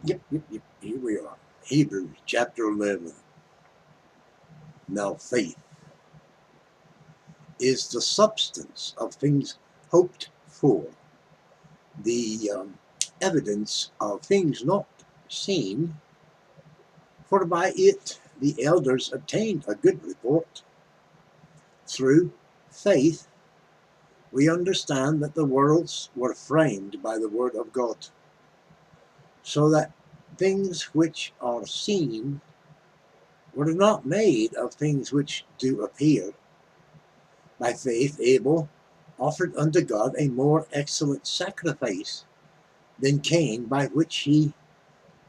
Yep. Here we are. Hebrews chapter 11. Now faith is the substance of things hoped for, the evidence of things not seen, for by it the elders obtained a good report. Through faith we understand that the worlds were framed by the word of God, so that things which are seen were not made of things which do appear. By faith Abel offered unto God a more excellent sacrifice than Cain, by which he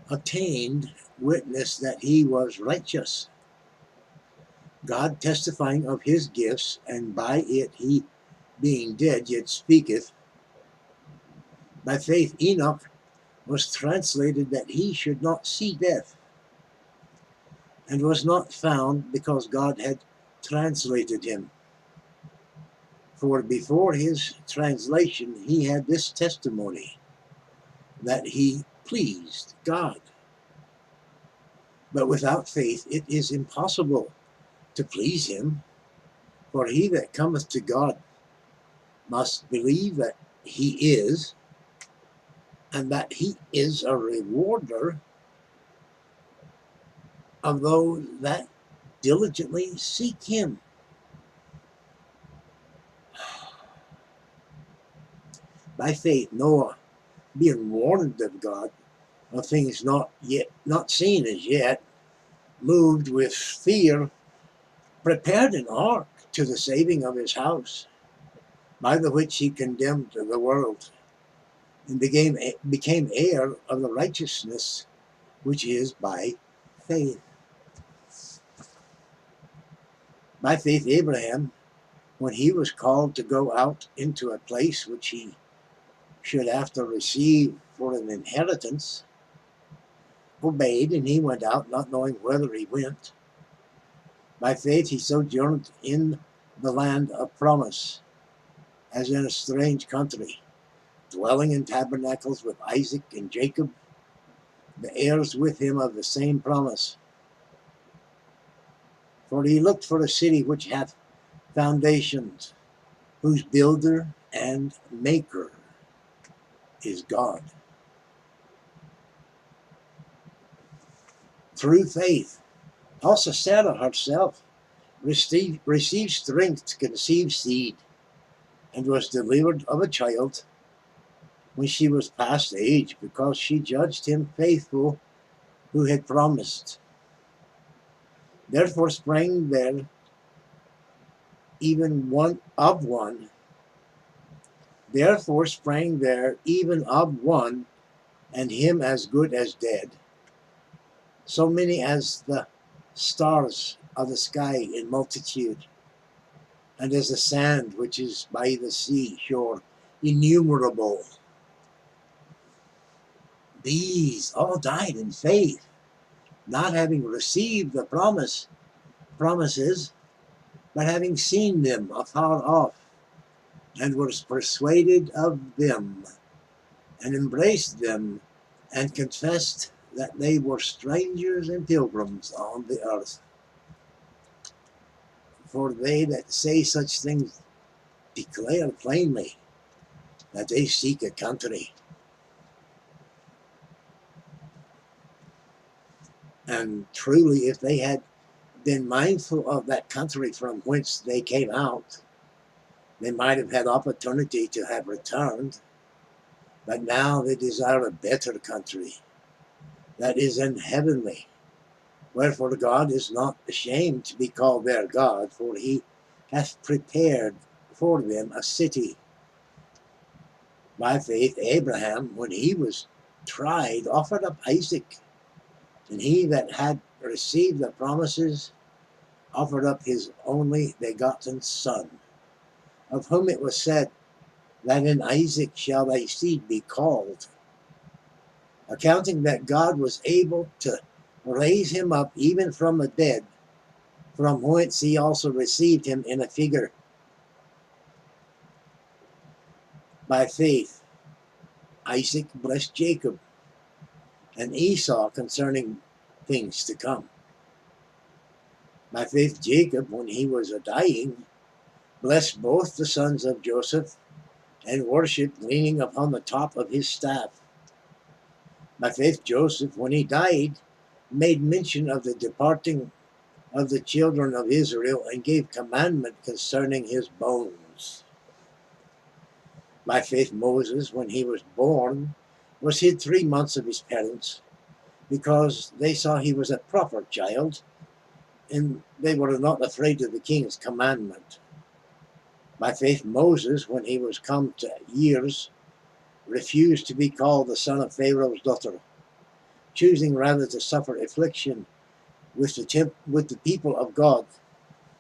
obtained witness that he was righteous, God testifying of his gifts, and by it he, being dead, yet speaketh. By faith Enoch was translated that he should not see death, and was not found, because God had translated him. For before his translation he had this testimony, that he pleased God. But without faith it is impossible to please him. For he that cometh to God must believe that he is, and that he is a rewarder of those that diligently seek him. By faith Noah, being warned of God of things not seen as yet, moved with fear, prepared an ark to the saving of his house, by the which he condemned the world, and became heir of the righteousness which is by faith. By faith Abraham, when he was called to go out into a place which he should after receive for an inheritance, obeyed, and he went out, not knowing whither he went. By faith he sojourned in the land of promise, as in a strange country, dwelling in tabernacles with Isaac and Jacob, the heirs with him of the same promise. For he looked for a city which hath foundations, whose builder and maker is God. Through faith also Sarah herself received strength to conceive seed, and was delivered of a child when she was past age, because she judged him faithful who had promised. Therefore sprang there even of one, and him as good as dead, so many as the stars of the sky in multitude, and as the sand which is by the sea shore, innumerable. These all died in faith, not having received the promises, but having seen them afar off, and were persuaded of them, and embraced them, and confessed that they were strangers and pilgrims on the earth. For they that say such things declare plainly that they seek a country. And truly, if they had been mindful of that country from whence they came out, they might have had opportunity to have returned. But now they desire a better country, that is in heavenly. Wherefore God is not ashamed to be called their God, for he hath prepared for them a city. By faith Abraham, when he was tried, offered up Isaac, and he that had received the promises offered up his only begotten son, of whom it was said, that in Isaac shall thy seed be called, accounting that God was able to raise him up even from the dead, from whence he also received him in a figure. By faith Isaac blessed Jacob, and Esau concerning things to come. By faith, Jacob, when he was dying, blessed both the sons of Joseph and worshipped, leaning upon the top of his staff. By faith, Joseph, when he died, made mention of the departing of the children of Israel and gave commandment concerning his bones. By faith, Moses, when he was born, was hid 3 months of his parents, because they saw he was a proper child, and they were not afraid of the king's commandment. By faith, Moses, when he was come to years, refused to be called the son of Pharaoh's daughter, choosing rather to suffer affliction with the people of God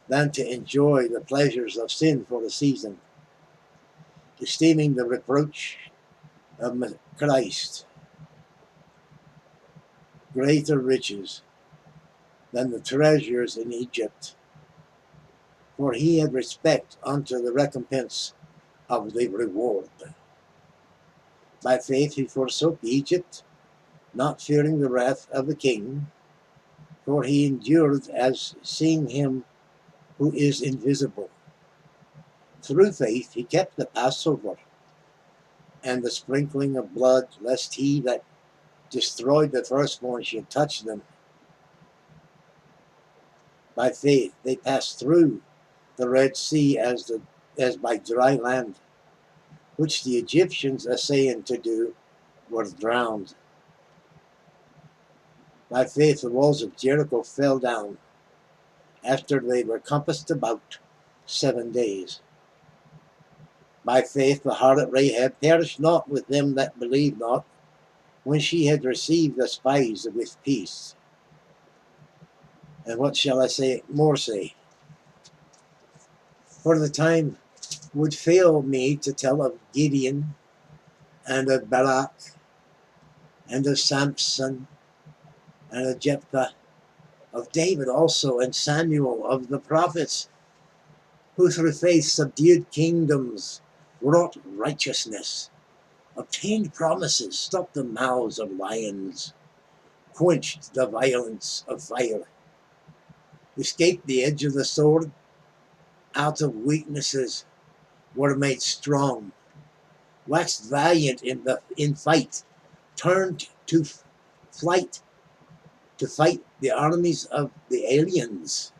than to enjoy the pleasures of sin for a season, esteeming the reproach of Christ greater riches than the treasures in Egypt, for he had respect unto the recompense of the reward. By faith he forsook Egypt, not fearing the wrath of the king, for he endured as seeing him who is invisible. Through faith he kept the Passover and the sprinkling of blood, lest he that destroyed the firstborn should touch them. By faith they passed through the Red Sea as by dry land, which the Egyptians essaying to do were drowned. By faith the walls of Jericho fell down, after they were compassed about 7 days. By faith the harlot Rahab perished not with them that believed not, when she had received the spies with peace. And what shall I say? For the time would fail me to tell of Gideon, and of Barak, and of Samson, and of Jephthah, of David also, and Samuel, of the prophets, who through faith subdued kingdoms, wrought righteousness, obtained promises, stopped the mouths of lions, quenched the violence of fire, escaped the edge of the sword, out of weaknesses were made strong, waxed valiant in fight, turned to flight to fight the armies of the aliens.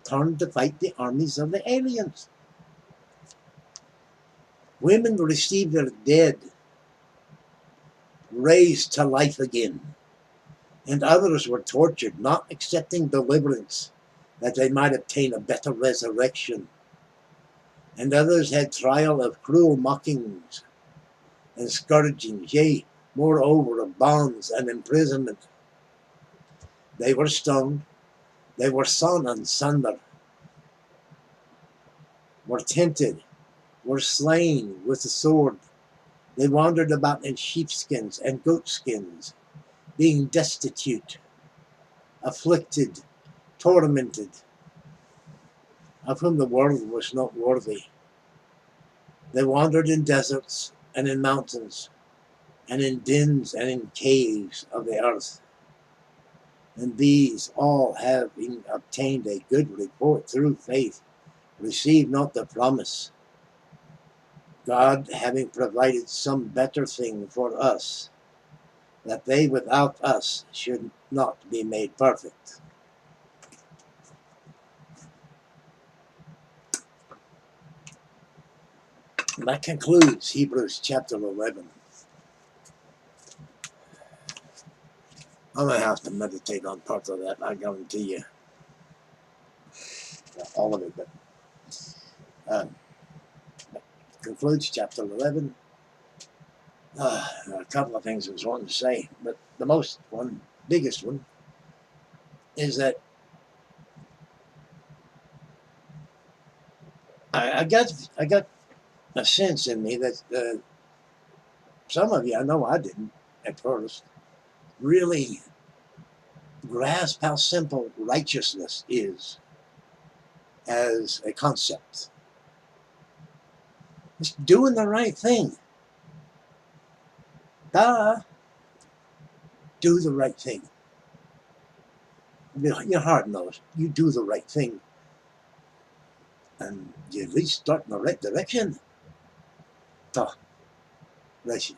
Turned to fight the armies of the aliens. Women received their dead raised to life again, and others were tortured, not accepting deliverance, that they might obtain a better resurrection. And others had trial of cruel mockings and scourgings, yea, moreover of bonds and imprisonment. They were stoned, they were sawn asunder, were tempted, were slain with the sword. They wandered about in sheepskins and goatskins, being destitute, afflicted, tormented, of whom the world was not worthy. They wandered in deserts and in mountains, and in dens and in caves of the earth. And these all, having obtained a good report through faith, received not the promise, God having provided some better thing for us, that they without us should not be made perfect. That concludes Hebrews chapter 11. I'm going to have to meditate on part of that, I guarantee you. Not all of it, but concludes chapter 11. A couple of things I was wanting to say, but the biggest one, is that I got a sense in me that some of you, I know I didn't at first, really grasp how simple righteousness is as a concept. It's doing the right thing. Duh. Do the right thing. Your heart knows. You do the right thing. And you at least start in the right direction. Oh, bless you.